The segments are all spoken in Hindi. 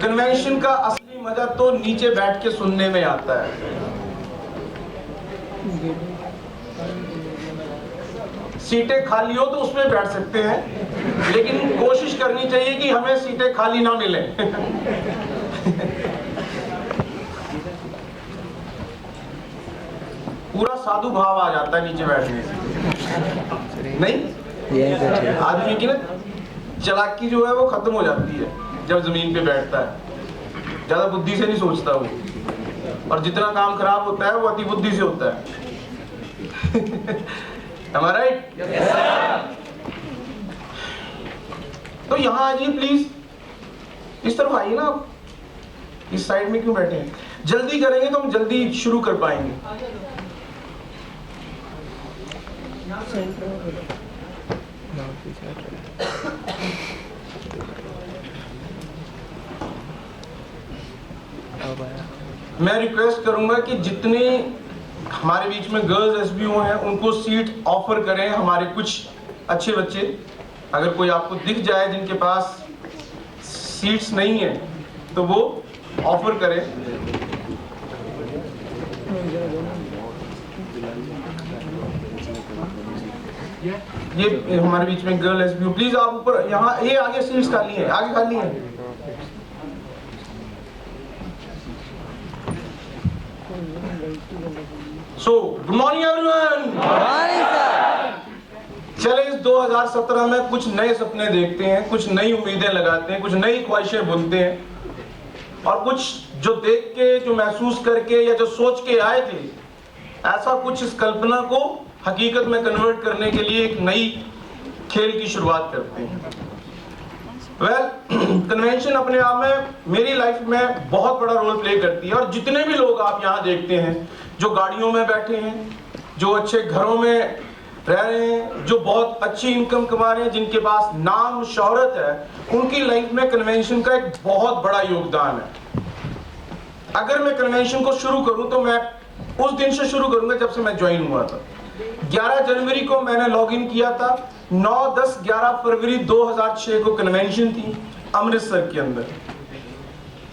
कन्वेंशन का असली मजा तो नीचे बैठ के सुनने में आता है। सीटें खाली हो तो उसमें बैठ सकते हैं, लेकिन कोशिश करनी चाहिए कि हमें सीटें खाली ना मिले। पूरा साधु भाव आ जाता है नीचे बैठने से, नहीं? आदमी की ना चालाकी जो है वो खत्म हो जाती है जब जमीन पे बैठता है, ज्यादा बुद्धि से नहीं सोचता वो, और जितना काम खराब होता है वो अति बुद्धि से होता है। Am I right? Yes, sir. तो यहाँ आइए प्लीज, इस तरफ आइए ना आप, इस साइड में क्यों बैठे हैं? जल्दी करेंगे तो हम जल्दी शुरू कर पाएंगे। मैं रिक्वेस्ट करूंगा कि जितने हमारे बीच में गर्ल्स एसबीओ हैं उनको सीट ऑफर करें। हमारे कुछ अच्छे बच्चे, अगर कोई आपको दिख जाए जिनके पास सीट्स नहीं है तो वो ऑफर करें। ये हमारे बीच में गर्ल एसबीओ, प्लीज आप ऊपर, यहाँ ये आगे सीट्स खाली है, आगे खाली है। So, good morning everyone. Good morning sir. चले इस 2017 में कुछ नए सपने देखते हैं, कुछ नई उम्मीदें लगाते हैं, कुछ नई ख्वाहिशें बुनते हैं, और कुछ जो देख के, जो महसूस करके या जो सोच के आए थे, ऐसा कुछ इस कल्पना को हकीकत में कन्वर्ट करने के लिए एक नई खेल की शुरुआत करते हैं। कन्वेंशन अपने आप में मेरी लाइफ में बहुत बड़ा रोल प्ले करती है, और जितने भी लोग आप यहाँ देखते हैं जो गाड़ियों में बैठे हैं, जो अच्छे घरों में रह रहे हैं, जो बहुत अच्छी इनकम कमा रहे हैं, जिनके पास नाम शोहरत है, उनकी लाइफ में कन्वेंशन का एक बहुत बड़ा योगदान है। अगर मैं कन्वेंशन को शुरू करूं तो मैं उस दिन से शुरू करूंगा जब से मैं ज्वाइन हुआ था। 11 जनवरी को मैंने लॉग इन किया था, 9, 10, 11 फरवरी 2006 को कन्वेंशन थी अमृतसर के अंदर।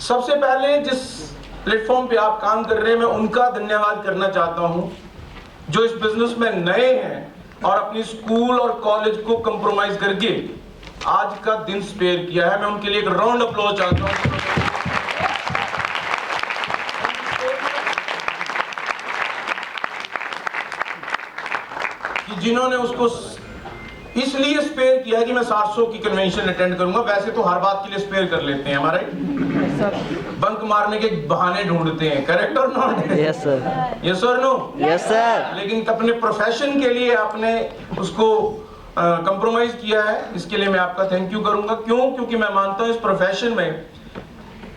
सबसे पहले जिस प्लेटफॉर्म पे आप काम कर रहे हैं, मैं उनका धन्यवाद करना चाहता हूं जो इस बिजनेस में नए हैं और अपनी स्कूल और कॉलेज को कंप्रोमाइज करके आज का दिन स्पेयर किया है। मैं उनके लिए एक राउंड अप्लॉज चाहता हूं कि जिन्होंने उसको इसलिए स्पेयर किया है कि मैं 700 की कन्वेंशन अटेंड करूंगा। वैसे तो हर बात के लिए स्पेयर कर लेते हैं, हमारे बंक मारने के बहाने ढूंढते हैं, करेक्ट और नॉट? Yes sir. यस और नो? Yes sir. लेकिन अपने प्रोफेशन के लिए आपने उसको कंप्रोमाइज किया है, इसके लिए मैं आपका थैंक यू करूंगा। क्यों? क्योंकि मैं मानता हूं इस प्रोफेशन में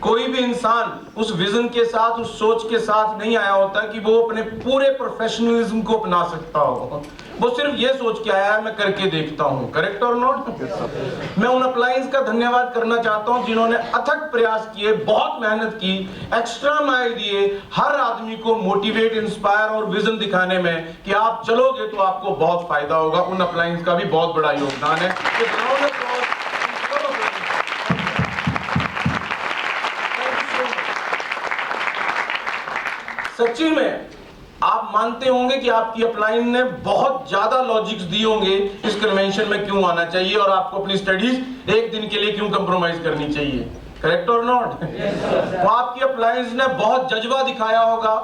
कोई भी इंसान उस विजन के साथ, उस सोच के साथ नहीं आया होता कि वो अपने पूरे प्रोफेशनलिज्म को अपना सकता हो। वो सिर्फ ये सोच के आया है मैं करके देखता हूँ, करेक्ट और नॉट? मैं उन अप्लायंस का धन्यवाद करना चाहता हूँ जिन्होंने अथक प्रयास किए, बहुत मेहनत की, एक्स्ट्रा माइल दिए, हर आदमी को मोटिवेट, इंस्पायर और विजन दिखाने में कि आप चलोगे तो आपको बहुत फायदा होगा। उन अप्लायंस का भी बहुत बड़ा योगदान है। सच्ची में आप मानते होंगे कि आपकी अपलाइन ने बहुत ज्यादा लॉजिक्स दिए होंगे इस कन्वेंशन में क्यों आना चाहिए और आपको अपनी स्टडीज एक दिन के लिए क्यों कंप्रोमाइज करनी चाहिए, करेक्ट और नॉट? तो आपकी अपलाइंस ने बहुत जज्बा दिखाया होगा,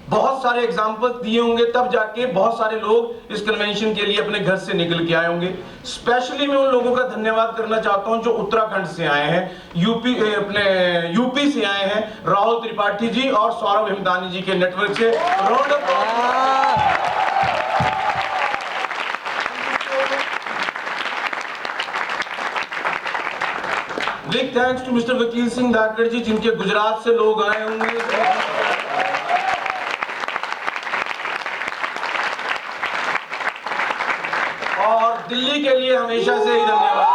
बहुत सारे एग्जाम्पल्स दिए होंगे, तब जाके बहुत सारे लोग इस कन्वेंशन के लिए अपने घर से निकल के आए होंगे। स्पेशली मैं उन लोगों का धन्यवाद करना चाहता हूं जो उत्तराखंड से आए हैं, यूपी से आए हैं, राहुल त्रिपाठी जी और सौरभ हिमदानी जी के नेटवर्क से। Round off big thanks to mister Vakil Singh धाकड़ जी जिनके गुजरात से लोग आए होंगे। दिल्ली के लिए हमेशा से ही धन्यवाद।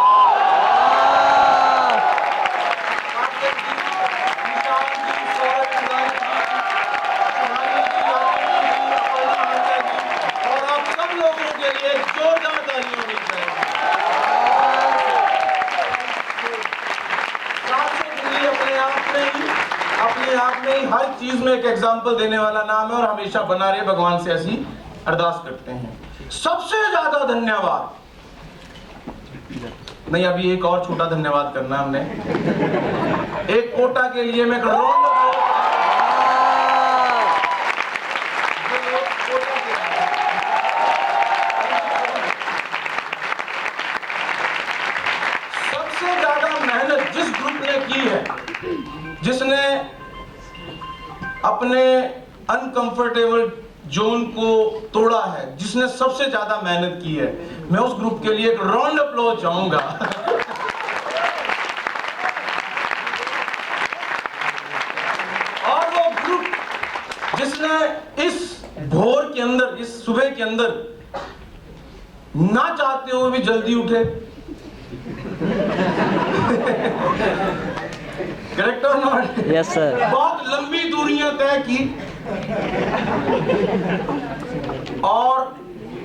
और आप सब लोगों के लिए जोरदार तालियां होनी चाहिए। साथ में दिल्ली अपने आप अपने आप में ही हर चीज में एक एग्जाम्पल देने वाला नाम है और हमेशा बना रहे, भगवान से ऐसी अरदास करते हैं। सबसे ज्यादा धन्यवाद नहीं, अभी एक और छोटा धन्यवाद करना है हमने। एक कोटा के लिए मैं सबसे ज्यादा मेहनत जिस ग्रुप ने की है, जिसने अपने अनकंफर्टेबल जोन को तोड़ा है, जिसने सबसे ज्यादा मेहनत की है, मैं उस ग्रुप के लिए एक राउंड अप्लॉज चाहूंगा। और वो ग्रुप जिसने इस भोर के अंदर, इस सुबह के अंदर ना चाहते हुए भी जल्दी उठे, करेक्ट और नॉट? Yes sir. बहुत लंबी दूरियां तय की और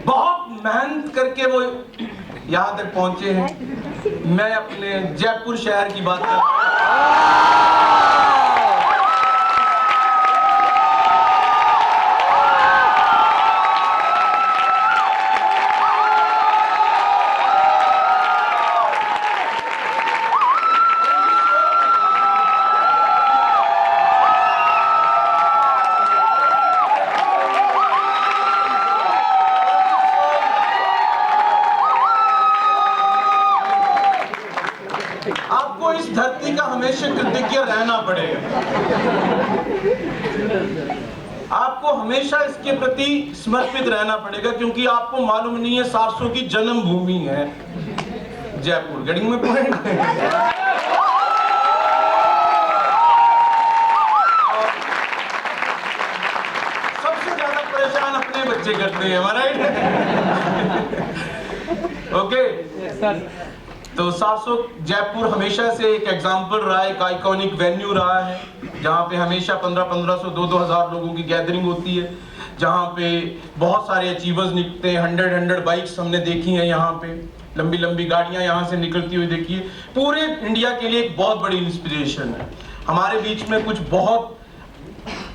बहुत मेहनत करके वो यहां तक पहुंचे हैं। मैं अपने जयपुर शहर की बात कर रहा हूं। आपको इस धरती का हमेशा कृतज्ञ रहना पड़ेगा। आपको हमेशा इसके प्रति समर्पित रहना पड़ेगा, क्योंकि आपको मालूम नहीं है 700 की जन्मभूमि है जयपुर। गढ़ी में पॉइंट सबसे ज्यादा परेशान अपने बच्चे करते हैं, हमारा ओके सर। तो 700 जयपुर हमेशा से एक एग्जाम्पल रहा है, एक आइकॉनिक वेन्यू रहा है, जहाँ पे हमेशा 1500 2,000 लोगों की गैदरिंग होती है, जहाँ पे बहुत सारे अचीवर्स निकलते हैं। 100 बाइक्स हमने देखी हैं यहाँ पे, लंबी लंबी गाड़ियाँ यहाँ से निकलती हुई देखी है। पूरे इंडिया के लिए एक बहुत बड़ी इंस्पिरेशन है। हमारे बीच में कुछ बहुत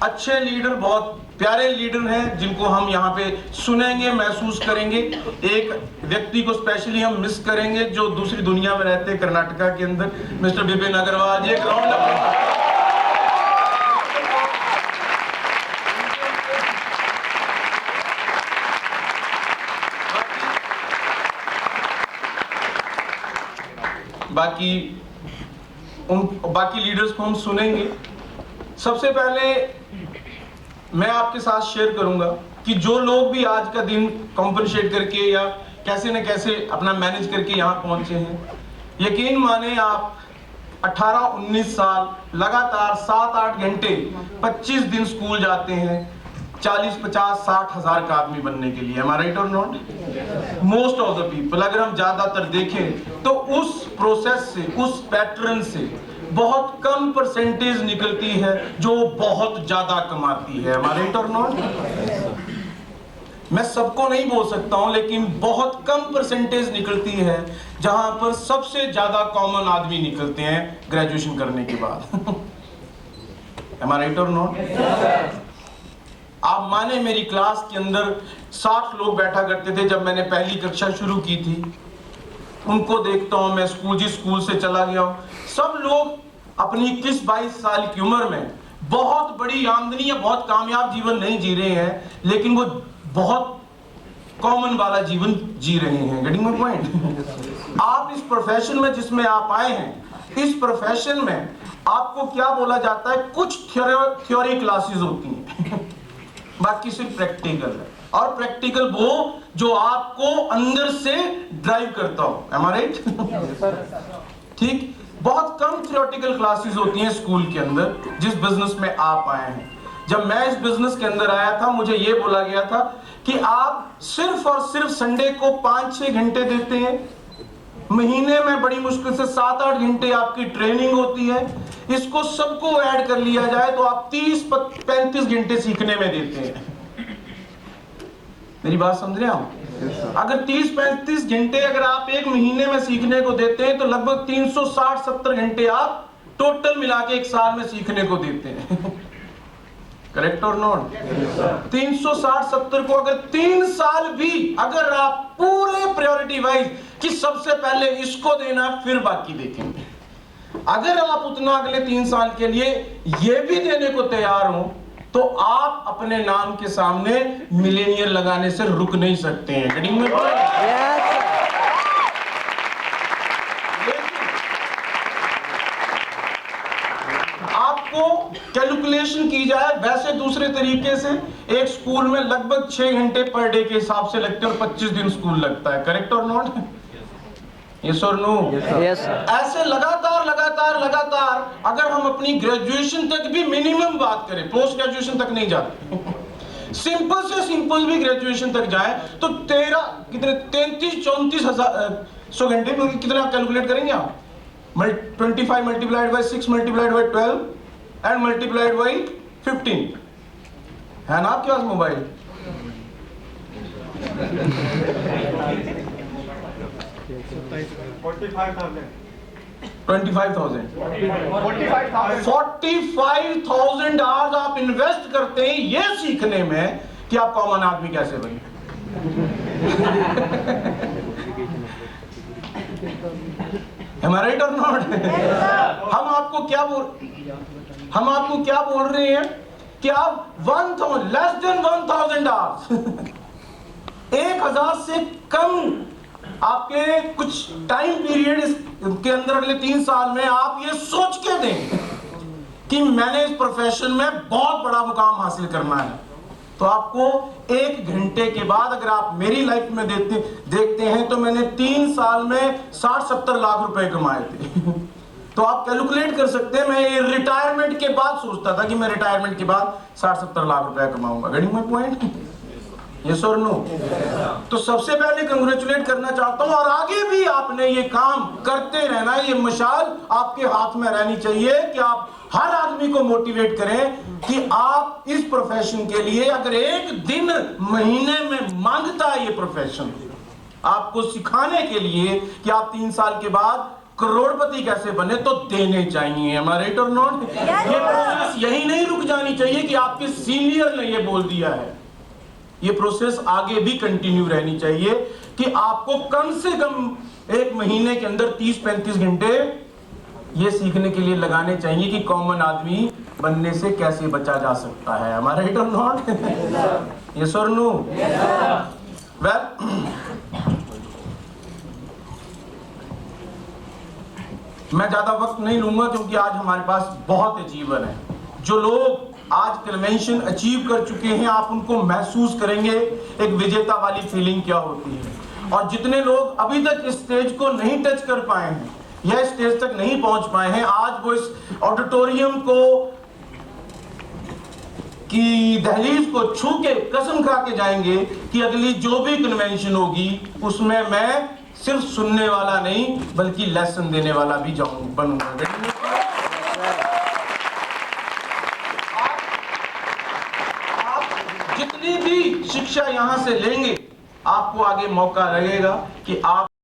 अच्छे लीडर, बहुत प्यारे लीडर हैं, जिनको हम यहाँ पे सुनेंगे, महसूस करेंगे। एक व्यक्ति को स्पेशली हम मिस करेंगे, जो दूसरी दुनिया में रहते हैं, कर्नाटका के अंदर, मिस्टर बिपिन अग्रवाल जी। एक राउंड बाकी लीडर्स को हम सुनेंगे। सबसे पहले मैं आपके साथ शेयर करूंगा कि जो लोग भी आज का दिन कॉम्पनसेट करके या कैसे न कैसे अपना मैनेज करके यहाँ पहुंचे हैं, यकीन माने आप 18-19 साल लगातार 7-8 घंटे 25 दिन स्कूल जाते हैं 40-50-60 हजार का आदमी बनने के लिए। राइट और not? Most of the people, अगर हम ज्यादातर देखें तो उस प्रोसेस से, उस पैटर्न से बहुत कम परसेंटेज निकलती है जो बहुत ज्यादा कमाती है। राइट और नॉट? मैं सबको नहीं बोल सकता हूं, लेकिन बहुत कम परसेंटेज निकलती है जहां पर सबसे ज्यादा कॉमन आदमी निकलते हैं ग्रेजुएशन करने के बाद। राइट और नॉट? आप माने मेरी क्लास के अंदर 60 लोग बैठा करते थे जब मैंने पहली कक्षा शुरू की थी। उनको देखता हूं मैं, जिस स्कूल से चला गया हूं, सब लोग अपनी 21-22 साल की उम्र में बहुत बड़ी आमदनी या बहुत कामयाब जीवन नहीं जी रहे हैं, लेकिन वो बहुत कॉमन वाला जीवन जी रहे हैं। Getting my point? आप इस प्रोफेशन में जिसमें आप आए हैं, इस प्रोफेशन में आपको क्या बोला जाता है, कुछ थ्योरी क्लासेस होती हैं बाकी सिर्फ प्रैक्टिकल है, और प्रैक्टिकल वो जो आपको अंदर से ड्राइव करता हो। एम आई राइट? ठीक, बहुत कम थ्योरेटिकल क्लासेस होती हैं स्कूल के अंदर जिस बिजनेस में आप आए हैं। जब मैं इस बिजनेस के अंदर आया था, मुझे ये बोला गया था कि आप सिर्फ और सिर्फ संडे को 5-6 घंटे देते हैं, महीने में बड़ी मुश्किल से 7-8 घंटे आपकी ट्रेनिंग होती है। इसको सबको ऐड कर लिया जाए तो आप 30-35 घंटे सीखने में देते हैं। मेरी बात समझ रहे हैं? अगर 30-35 घंटे अगर आप एक महीने में सीखने को देते हैं तो लगभग 360-70 घंटे आप टोटल मिला के 1 साल में सीखने को देते हैं। करेक्ट और नॉट? 360-70 को अगर 3 साल भी अगर आप पूरे प्रायोरिटी वाइज कि सबसे पहले इसको देना फिर बाकी देखेंगे, अगर आप उतना अगले 3 साल के लिए ये भी देने को तैयार हो तो आप अपने नाम के सामने मिलेनियर लगाने से रुक नहीं सकते हैं। हेडिंग में आपको कैलकुलेशन की जाए वैसे दूसरे तरीके से, एक स्कूल में लगभग 6 घंटे पर डे के हिसाब से लगते हैं और 25 दिन स्कूल लगता है। करेक्ट और नॉट? यस और नो? यस। ऐसे लगातार लगातार लगातार अगर हम अपनी ग्रेजुएशन तक भी मिनिमम बात करें, पोस्ट ग्रेजुएशन तक नहीं जाते, सिंपल से सिंपल भी ग्रेजुएशन तक जाए तो 33-34 हजार 100 घंटे में कितना कैलकुलेट करेंगे आप? 25 multiplied by 6 multiplied by 12 and multiplied by 15। है ना आपके पास मोबाइल? 45,000 आवर्स आप इन्वेस्ट करते हैं ये सीखने में कि आप कॉमन आदमी कैसे बने। Am I right or not? हम आपको क्या बोल रहे हैं कि आप 1000 लेस देन 1000 आवर्स 1000 से कम आपके कुछ टाइम पीरियड के अंदर अगले 3 साल में आप ये सोच के दें कि मैंने इस प्रोफेशन में बहुत बड़ा मुकाम हासिल करना है, तो आपको 1 घंटे के बाद अगर आप मेरी लाइफ में देखते हैं तो मैंने 3 साल में 60-70 लाख रुपए कमाए थे। तो आप कैलकुलेट कर सकते हैं, मैं रिटायरमेंट के बाद सोचता था कि मैं रिटायरमेंट के बाद 60-70 लाख रुपए कमाऊंगा। Getting my point? यस और नो? तो सबसे पहले कंग्रेचुलेट करना चाहता हूं और आगे भी आपने ये काम करते रहना, ये मशाल आपके हाथ में रहनी चाहिए कि आप हर आदमी को मोटिवेट करें कि आप इस प्रोफेशन के लिए अगर एक दिन महीने में मांगता है ये प्रोफेशन आपको सिखाने के लिए कि आप 3 साल के बाद करोड़पति कैसे बने तो देने चाहिए। हमारे राइट और नॉट? ये प्रोसेस यही नहीं रुक जानी चाहिए कि आपके सीनियर ने ये बोल दिया है, ये प्रोसेस आगे भी कंटिन्यू रहनी चाहिए कि आपको कम से कम 1 महीने के अंदर 30-35 घंटे ये सीखने के लिए लगाने चाहिए कि कॉमन आदमी बनने से कैसे बचा जा सकता है। हमारा राइट और नॉट? यस और नो? वेल, मैं ज्यादा वक्त नहीं लूंगा क्योंकि आज हमारे पास बहुत अचीवर है। जो लोग आज कन्वेंशन अचीव कर चुके हैं आप उनको महसूस करेंगे एक विजेता वाली फीलिंग क्या होती है, और जितने लोग अभी तक इस स्टेज को नहीं टच कर पाए हैं या स्टेज तक नहीं पहुंच पाए हैं, आज वो इस ऑडिटोरियम को की दहलीज को छू के कसम खा के जाएंगे कि अगली जो भी कन्वेंशन होगी उसमें मैं सिर्फ सुनने वाला नहीं बल्कि लेसन देने वाला भी बनूंगा। आप जितनी भी शिक्षा यहां से लेंगे आपको आगे मौका लगेगा कि आप